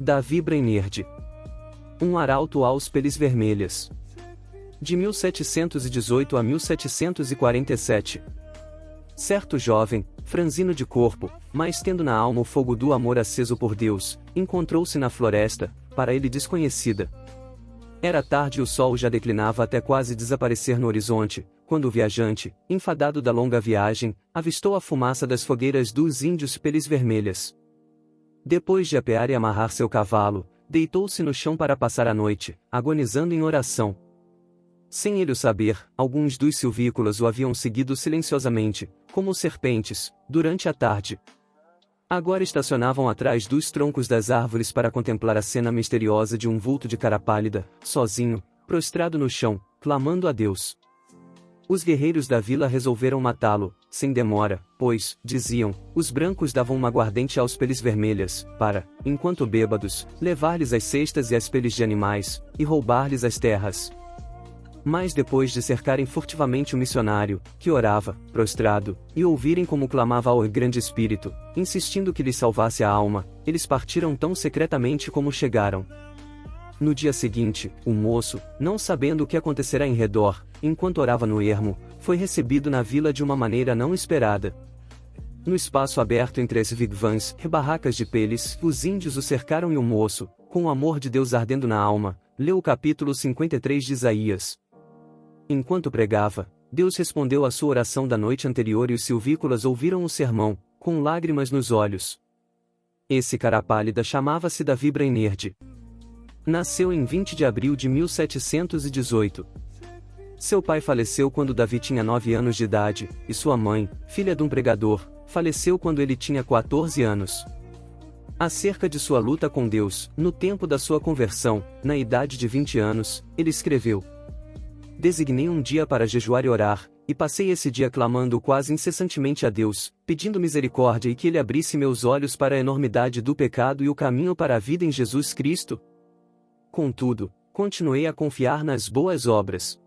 Davi Brainerd. Um arauto aos peles vermelhas. De 1718 a 1747. Certo jovem, franzino de corpo, mas tendo na alma o fogo do amor aceso por Deus, encontrou-se na floresta, para ele desconhecida. Era tarde e o sol já declinava até quase desaparecer no horizonte, quando o viajante, enfadado da longa viagem, avistou a fumaça das fogueiras dos índios peles vermelhas. Depois de apear e amarrar seu cavalo, deitou-se no chão para passar a noite, agonizando em oração. Sem ele o saber, alguns dos silvícolas o haviam seguido silenciosamente, como serpentes, durante a tarde. Agora estacionavam atrás dos troncos das árvores para contemplar a cena misteriosa de um vulto de cara pálida, sozinho, prostrado no chão, clamando a Deus. Os guerreiros da vila resolveram matá-lo, sem demora, pois, diziam, os brancos davam uma aguardente aos peles vermelhas, para, enquanto bêbados, levar-lhes as cestas e as peles de animais, e roubar-lhes as terras. Mas depois de cercarem furtivamente o missionário, que orava, prostrado, e ouvirem como clamava ao grande espírito, insistindo que lhes salvasse a alma, eles partiram tão secretamente como chegaram. No dia seguinte, o moço, não sabendo o que acontecerá em redor, enquanto orava no ermo, foi recebido na vila de uma maneira não esperada. No espaço aberto entre as wigwams e barracas de peles, os índios o cercaram e o moço, com o amor de Deus ardendo na alma, leu o capítulo 53 de Isaías. Enquanto pregava, Deus respondeu à sua oração da noite anterior e os silvícolas ouviram o sermão, com lágrimas nos olhos. Esse cara pálida chamava-se Davi Brainerd. Nasceu em 20 de abril de 1718. Seu pai faleceu quando Davi tinha 9 anos de idade, e sua mãe, filha de um pregador, faleceu quando ele tinha 14 anos. Acerca de sua luta com Deus, no tempo da sua conversão, na idade de 20 anos, ele escreveu: designei um dia para jejuar e orar, e passei esse dia clamando quase incessantemente a Deus, pedindo misericórdia e que Ele abrisse meus olhos para a enormidade do pecado e o caminho para a vida em Jesus Cristo. Contudo, continuei a confiar nas boas obras.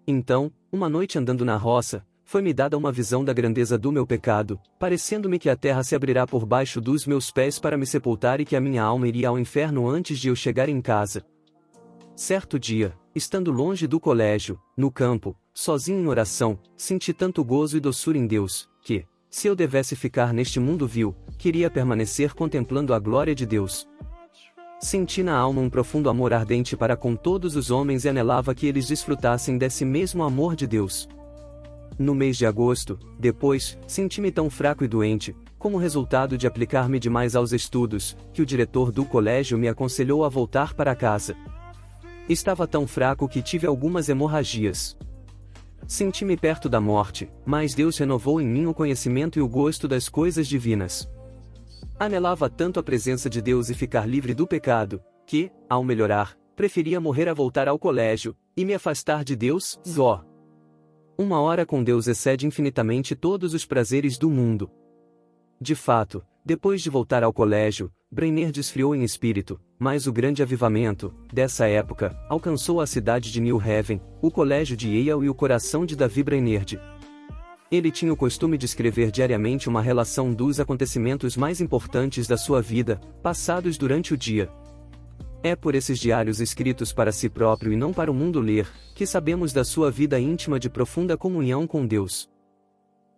Então, uma noite andando na roça, foi-me dada uma visão da grandeza do meu pecado, parecendo-me que a terra se abrirá por baixo dos meus pés para me sepultar e que a minha alma iria ao inferno antes de eu chegar em casa. Certo dia, estando longe do colégio, no campo, sozinho em oração, senti tanto gozo e doçura em Deus, que, se eu devesse ficar neste mundo vil, queria permanecer contemplando a glória de Deus. Senti na alma um profundo amor ardente para com todos os homens e anelava que eles desfrutassem desse mesmo amor de Deus. No mês de agosto, depois, senti-me tão fraco e doente, como resultado de aplicar-me demais aos estudos, que o diretor do colégio me aconselhou a voltar para casa. Estava tão fraco que tive algumas hemorragias. Senti-me perto da morte, mas Deus renovou em mim o conhecimento e o gosto das coisas divinas. Anelava tanto a presença de Deus e ficar livre do pecado, que, ao melhorar, preferia morrer a voltar ao colégio, e me afastar de Deus. Zó. Uma hora com Deus excede infinitamente todos os prazeres do mundo. De fato, depois de voltar ao colégio, Brainerd esfriou em espírito, mas o grande avivamento, dessa época, alcançou a cidade de New Haven, o colégio de Yale e o coração de Davi Brainerd. Ele tinha o costume de escrever diariamente uma relação dos acontecimentos mais importantes da sua vida, passados durante o dia. É por esses diários escritos para si próprio e não para o mundo ler, que sabemos da sua vida íntima de profunda comunhão com Deus.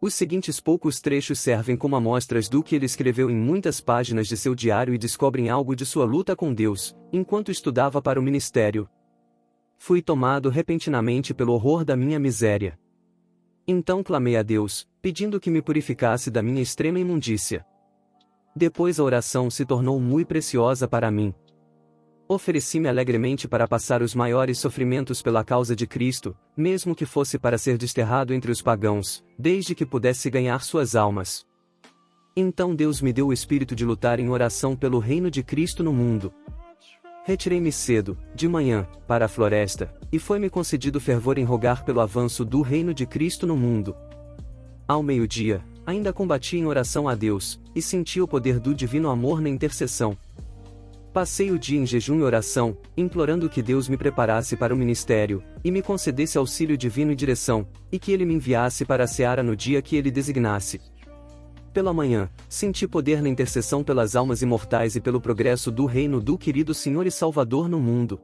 Os seguintes poucos trechos servem como amostras do que ele escreveu em muitas páginas de seu diário e descobrem algo de sua luta com Deus, enquanto estudava para o ministério. Fui tomado repentinamente pelo horror da minha miséria. Então clamei a Deus, pedindo que me purificasse da minha extrema imundícia. Depois a oração se tornou muito preciosa para mim. Ofereci-me alegremente para passar os maiores sofrimentos pela causa de Cristo, mesmo que fosse para ser desterrado entre os pagãos, desde que pudesse ganhar suas almas. Então Deus me deu o espírito de lutar em oração pelo reino de Cristo no mundo. Retirei-me cedo, de manhã, para a floresta, e foi-me concedido fervor em rogar pelo avanço do reino de Cristo no mundo. Ao meio-dia, ainda combati em oração a Deus, e senti o poder do divino amor na intercessão. Passei o dia em jejum e oração, implorando que Deus me preparasse para o ministério, e me concedesse auxílio divino e direção, e que Ele me enviasse para a seara no dia que Ele designasse. pela manhã, senti poder na intercessão pelas almas imortais e pelo progresso do reino do querido Senhor e Salvador no mundo.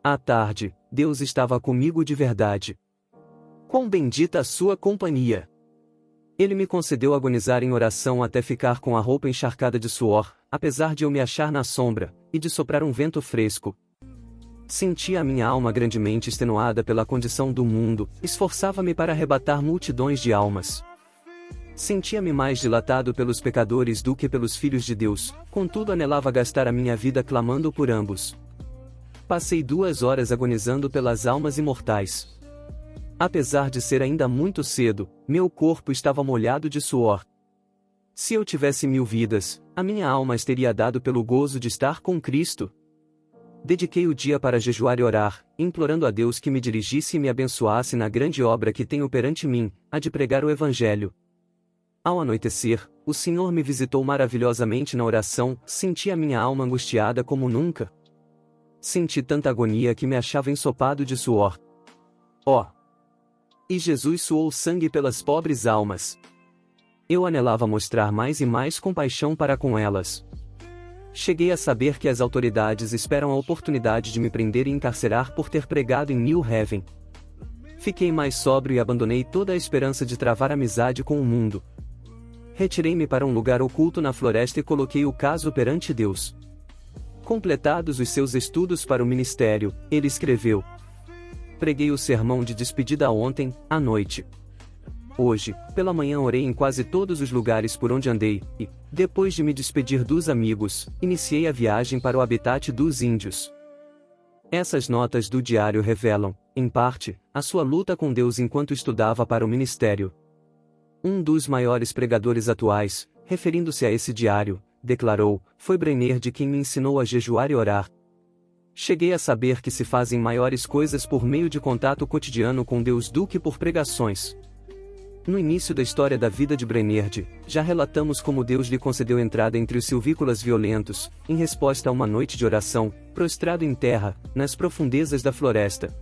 À tarde, Deus estava comigo de verdade. Quão bendita a sua companhia! Ele me concedeu agonizar em oração até ficar com a roupa encharcada de suor, apesar de eu me achar na sombra, e de soprar um vento fresco. Sentia a minha alma grandemente extenuada pela condição do mundo, esforçava-me para arrebatar multidões de almas. Sentia-me mais dilatado pelos pecadores do que pelos filhos de Deus, contudo anelava gastar a minha vida clamando por ambos. Passei 2 horas agonizando pelas almas imortais. Apesar de ser ainda muito cedo, meu corpo estava molhado de suor. Se eu tivesse 1000 vidas, a minha alma as teria dado pelo gozo de estar com Cristo. Dediquei o dia para jejuar e orar, implorando a Deus que me dirigisse e me abençoasse na grande obra que tenho perante mim, a de pregar o Evangelho. Ao anoitecer, o Senhor me visitou maravilhosamente na oração, senti a minha alma angustiada como nunca. Senti tanta agonia que me achava ensopado de suor. Oh! E Jesus suou sangue pelas pobres almas. Eu anelava mostrar mais e mais compaixão para com elas. Cheguei a saber que as autoridades esperam a oportunidade de me prender e encarcerar por ter pregado em New Haven. Fiquei mais sóbrio e abandonei toda a esperança de travar amizade com o mundo. Retirei-me para um lugar oculto na floresta e coloquei o caso perante Deus. Completados os seus estudos para o ministério, ele escreveu: preguei o sermão de despedida ontem, à noite. Hoje, pela manhã orei em quase todos os lugares por onde andei, e, depois de me despedir dos amigos, iniciei a viagem para o habitat dos índios. Essas notas do diário revelam, em parte, a sua luta com Deus enquanto estudava para o ministério. Um dos maiores pregadores atuais, referindo-se a esse diário, declarou: foi Brainerd quem me ensinou a jejuar e orar. Cheguei a saber que se fazem maiores coisas por meio de contato cotidiano com Deus do que por pregações. No início da história da vida de Brainerd, já relatamos como Deus lhe concedeu entrada entre os silvícolas violentos, em resposta a uma noite de oração, prostrado em terra, nas profundezas da floresta.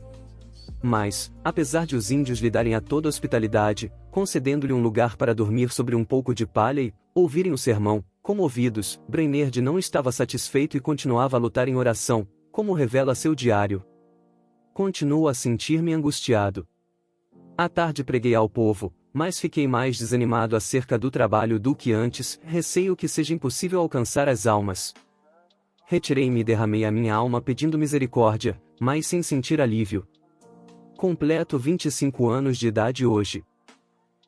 Mas, apesar de os índios lhe darem a toda hospitalidade, concedendo-lhe um lugar para dormir sobre um pouco de palha e ouvirem o sermão, comovidos, Brainerd não estava satisfeito e continuava a lutar em oração, como revela seu diário. Continuo a sentir-me angustiado. À tarde preguei ao povo, mas fiquei mais desanimado acerca do trabalho do que antes, receio que seja impossível alcançar as almas. Retirei-me e derramei a minha alma pedindo misericórdia, mas sem sentir alívio. Completo 25 anos de idade hoje.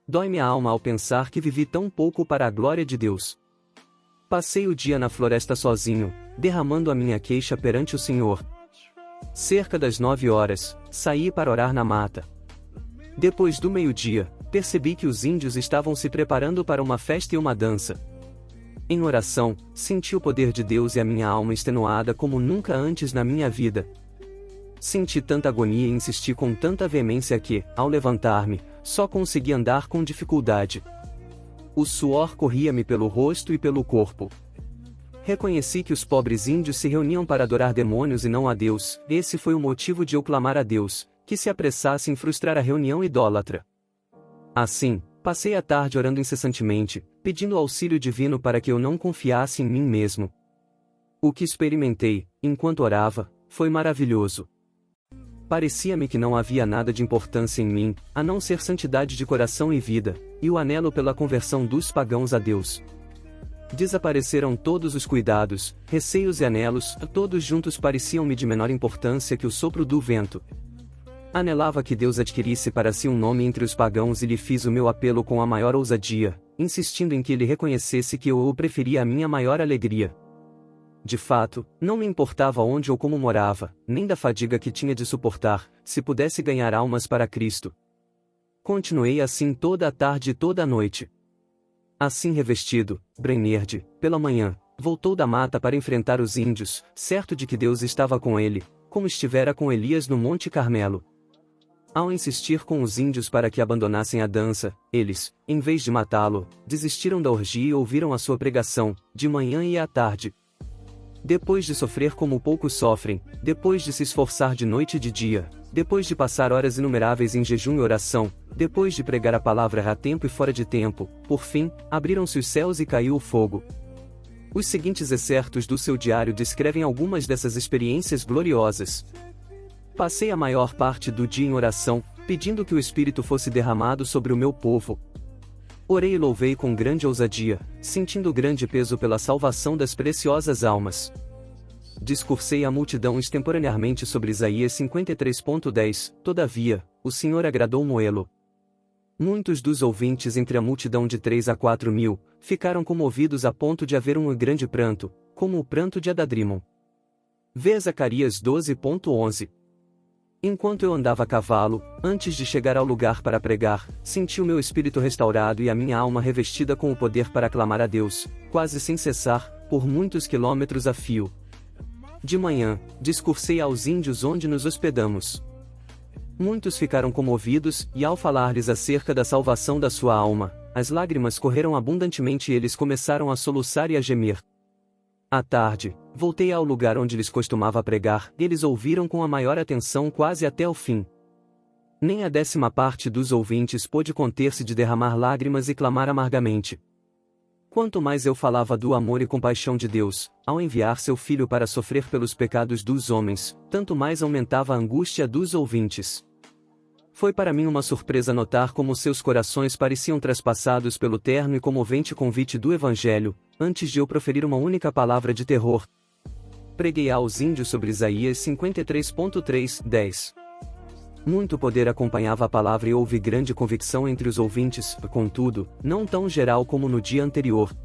Dói-me a alma ao pensar que vivi tão pouco para a glória de Deus. Passei o dia na floresta sozinho, derramando a minha queixa perante o Senhor. Cerca das 9 horas, saí para orar na mata. Depois do meio-dia, percebi que os índios estavam se preparando para uma festa e uma dança. Em oração, senti o poder de Deus e a minha alma extenuada como nunca antes na minha vida. Senti tanta agonia e insisti com tanta veemência que, ao levantar-me, só consegui andar com dificuldade. O suor corria-me pelo rosto e pelo corpo. Reconheci que os pobres índios se reuniam para adorar demônios e não a Deus. Esse foi o motivo de eu clamar a Deus, que se apressasse em frustrar a reunião idólatra. Assim, passei a tarde orando incessantemente, pedindo auxílio divino para que eu não confiasse em mim mesmo. O que experimentei, enquanto orava, foi maravilhoso. Parecia-me que não havia nada de importância em mim, a não ser santidade de coração e vida, e o anelo pela conversão dos pagãos a Deus. Desapareceram todos os cuidados, receios e anelos, todos juntos pareciam-me de menor importância que o sopro do vento. Anelava que Deus adquirisse para si um nome entre os pagãos e lhe fiz o meu apelo com a maior ousadia, insistindo em que ele reconhecesse que eu o preferia à minha maior alegria. De fato, não me importava onde ou como morava, nem da fadiga que tinha de suportar, se pudesse ganhar almas para Cristo. Continuei assim toda a tarde e toda a noite. Assim revestido, Brainerd, pela manhã, voltou da mata para enfrentar os índios, certo de que Deus estava com ele, como estivera com Elias no Monte Carmelo. Ao insistir com os índios para que abandonassem a dança, eles, em vez de matá-lo, desistiram da orgia e ouviram a sua pregação, de manhã e à tarde. Depois de sofrer como poucos sofrem, depois de se esforçar de noite e de dia, depois de passar horas inumeráveis em jejum e oração, depois de pregar a palavra a tempo e fora de tempo, por fim, abriram-se os céus e caiu o fogo. Os seguintes excertos do seu diário descrevem algumas dessas experiências gloriosas. Passei a maior parte do dia em oração, pedindo que o Espírito fosse derramado sobre o meu povo. Orei e louvei com grande ousadia, sentindo grande peso pela salvação das preciosas almas. Discursei à multidão extemporaneamente sobre Isaías 53.10, todavia, o Senhor agradou Moelo. Muitos dos ouvintes entre a multidão de 3 a 4 mil, ficaram comovidos a ponto de haver um grande pranto, como o pranto de Adadrimon. Vê Zacarias 12.11. Enquanto eu andava a cavalo, antes de chegar ao lugar para pregar, senti o meu espírito restaurado e a minha alma revestida com o poder para clamar a Deus, quase sem cessar, por muitos quilômetros a fio. De manhã, discursei aos índios onde nos hospedamos. Muitos ficaram comovidos, e ao falar-lhes acerca da salvação da sua alma, as lágrimas correram abundantemente e eles começaram a soluçar e a gemer. À tarde, voltei ao lugar onde lhes costumava pregar, e eles ouviram com a maior atenção quase até o fim. Nem a 10ª parte dos ouvintes pôde conter-se de derramar lágrimas e clamar amargamente. Quanto mais eu falava do amor e compaixão de Deus, ao enviar seu Filho para sofrer pelos pecados dos homens, tanto mais aumentava a angústia dos ouvintes. Foi para mim uma surpresa notar como seus corações pareciam traspassados pelo terno e comovente convite do Evangelho, antes de eu proferir uma única palavra de terror. Preguei aos índios sobre Isaías 53.3:10. Muito poder acompanhava a palavra e houve grande convicção entre os ouvintes, contudo, não tão geral como no dia anterior.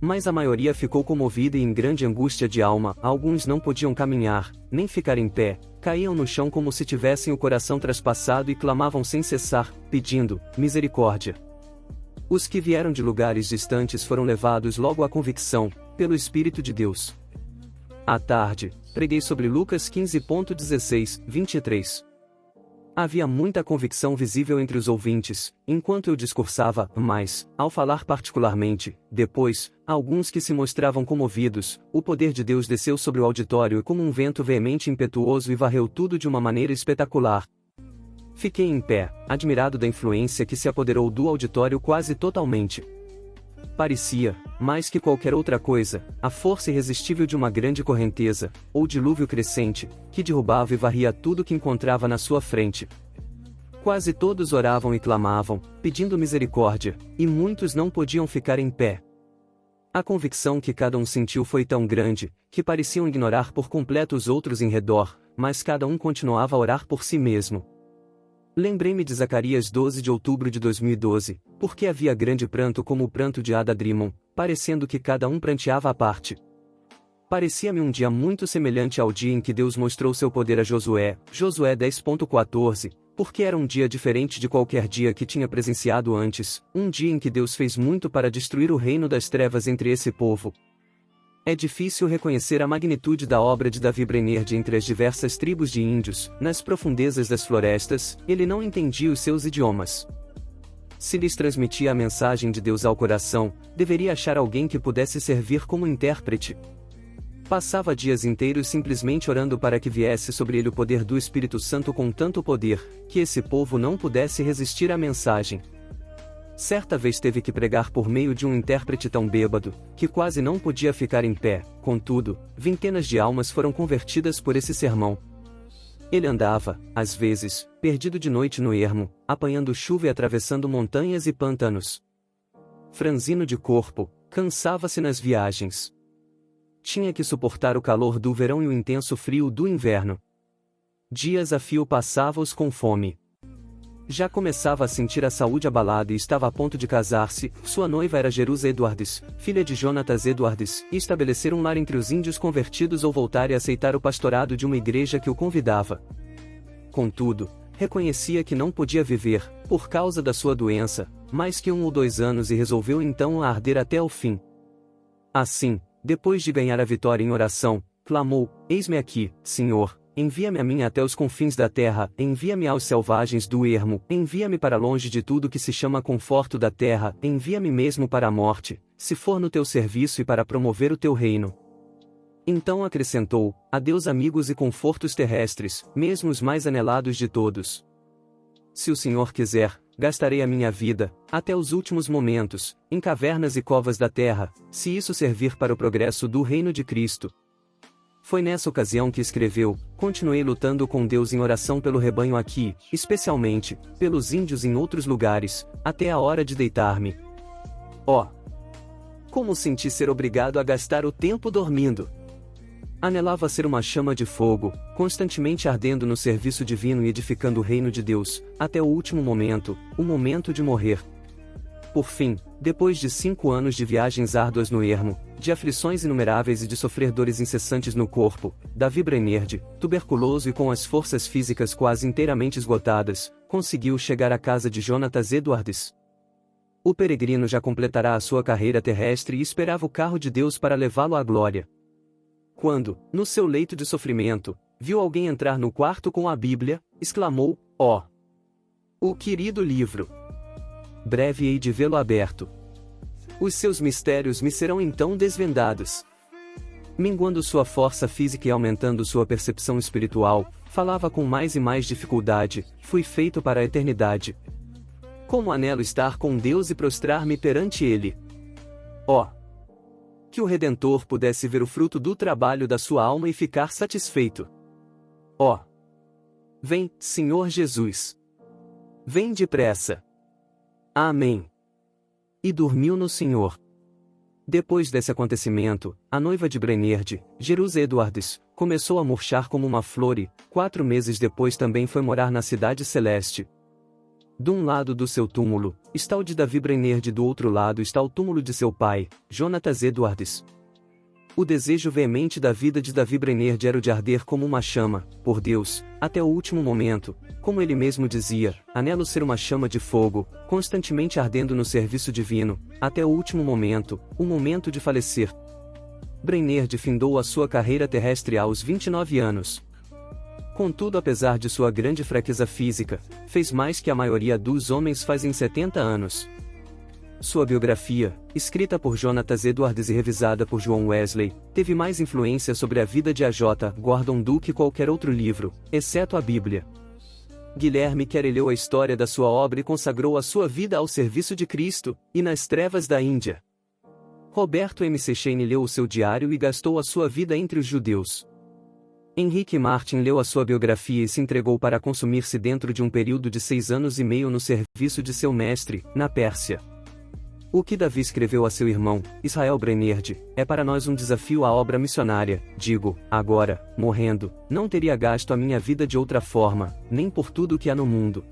Mas a maioria ficou comovida e em grande angústia de alma, alguns não podiam caminhar, nem ficar em pé, caíam no chão como se tivessem o coração traspassado e clamavam sem cessar, pedindo misericórdia. Os que vieram de lugares distantes foram levados logo à convicção, pelo Espírito de Deus. À tarde, preguei sobre Lucas 15.16-23. Havia muita convicção visível entre os ouvintes, enquanto eu discursava, mas, ao falar particularmente, depois, alguns que se mostravam comovidos, o poder de Deus desceu sobre o auditório como um vento veemente e impetuoso e varreu tudo de uma maneira espetacular. Fiquei em pé, admirado da influência que se apoderou do auditório quase totalmente. Parecia, mais que qualquer outra coisa, a força irresistível de uma grande correnteza, ou dilúvio crescente, que derrubava e varria tudo que encontrava na sua frente. Quase todos oravam e clamavam, pedindo misericórdia, e muitos não podiam ficar em pé. A convicção que cada um sentiu foi tão grande, que pareciam ignorar por completo os outros em redor, mas cada um continuava a orar por si mesmo. Lembrei-me de Zacarias 12 de outubro de 2012, porque havia grande pranto como o pranto de Adadrimon, parecendo que cada um pranteava à parte. Parecia-me um dia muito semelhante ao dia em que Deus mostrou seu poder a Josué, Josué 10.14, porque era um dia diferente de qualquer dia que tinha presenciado antes, um dia em que Deus fez muito para destruir o reino das trevas entre esse povo. É difícil reconhecer a magnitude da obra de Davi Brainerd entre as diversas tribos de índios, nas profundezas das florestas, ele não entendia os seus idiomas. Se lhes transmitia a mensagem de Deus ao coração, deveria achar alguém que pudesse servir como intérprete. Passava dias inteiros simplesmente orando para que viesse sobre ele o poder do Espírito Santo com tanto poder, que esse povo não pudesse resistir à mensagem. Certa vez teve que pregar por meio de um intérprete tão bêbado, que quase não podia ficar em pé, contudo, vintenas de almas foram convertidas por esse sermão. Ele andava, às vezes, perdido de noite no ermo, apanhando chuva e atravessando montanhas e pântanos. Franzino de corpo, cansava-se nas viagens. Tinha que suportar o calor do verão e o intenso frio do inverno. Dias a fio passava-os com fome. Já começava a sentir a saúde abalada e estava a ponto de casar-se. Sua noiva era Jerusa Edwards, filha de Jonatas Edwards, e estabelecer um lar entre os índios convertidos ou voltar e aceitar o pastorado de uma igreja que o convidava. Contudo, reconhecia que não podia viver, por causa da sua doença, mais que 1 ou 2 anos e resolveu então arder até o fim. Assim, depois de ganhar a vitória em oração, clamou: "Eis-me aqui, Senhor. Envia-me a mim até os confins da terra, envia-me aos selvagens do ermo, envia-me para longe de tudo que se chama conforto da terra, envia-me mesmo para a morte, se for no teu serviço e para promover o teu reino." Então acrescentou: adeus amigos e confortos terrestres, mesmo os mais anelados de todos. Se o Senhor quiser, gastarei a minha vida, até os últimos momentos, em cavernas e covas da terra, se isso servir para o progresso do reino de Cristo. Foi nessa ocasião que escreveu: continuei lutando com Deus em oração pelo rebanho aqui, especialmente, pelos índios em outros lugares, até a hora de deitar-me. Oh! Como senti ser obrigado a gastar o tempo dormindo! Anelava ser uma chama de fogo, constantemente ardendo no serviço divino e edificando o reino de Deus, até o último momento, o momento de morrer. Por fim, depois de 5 anos de viagens árduas no ermo, de aflições inumeráveis e de sofrer dores incessantes no corpo, Davi Brainerd, tuberculoso e com as forças físicas quase inteiramente esgotadas, conseguiu chegar à casa de Jonatas Edwards. O peregrino já completará a sua carreira terrestre e esperava o carro de Deus para levá-lo à glória. Quando, no seu leito de sofrimento, viu alguém entrar no quarto com a Bíblia, exclamou: "Oh! O querido livro! Breve hei de vê-lo aberto. Os seus mistérios me serão então desvendados." Minguando sua força física e aumentando sua percepção espiritual, falava com mais e mais dificuldade: "Fui feito para a eternidade. Como anelo estar com Deus e prostrar-me perante Ele. Oh! Que o Redentor pudesse ver o fruto do trabalho da sua alma e ficar satisfeito. Oh! Vem, Senhor Jesus! Vem depressa! Amém!" E dormiu no Senhor. Depois desse acontecimento, a noiva de Brainerd, Jerusa Edwards, começou a murchar como uma flor e, 4 meses depois também foi morar na Cidade Celeste. De um lado do seu túmulo, está o de Davi Brainerd e do outro lado está o túmulo de seu pai, Jonatas Edwards. O desejo veemente da vida de Davi Brainerd era o de arder como uma chama, por Deus, até o último momento, como ele mesmo dizia: "Anelo ser uma chama de fogo, constantemente ardendo no serviço divino, até o último momento, o momento de falecer." Brainerd findou a sua carreira terrestre aos 29 anos. Contudo, apesar de sua grande fraqueza física, fez mais que a maioria dos homens faz em 70 anos. Sua biografia, escrita por Jonatas Edwards e revisada por John Wesley, teve mais influência sobre a vida de A.J. Gordon do que qualquer outro livro, exceto a Bíblia. Guilherme Carey leu a história da sua obra e consagrou a sua vida ao serviço de Cristo, e nas trevas da Índia. Roberto M. Sechene leu o seu diário e gastou a sua vida entre os judeus. Henrique Martin leu a sua biografia e se entregou para consumir-se dentro de um período de 6 anos e meio no serviço de seu mestre, na Pérsia. O que Davi escreveu a seu irmão, Israel Brainerd, é para nós um desafio à obra missionária. Digo, agora, morrendo, não teria gasto a minha vida de outra forma, nem por tudo o que há no mundo.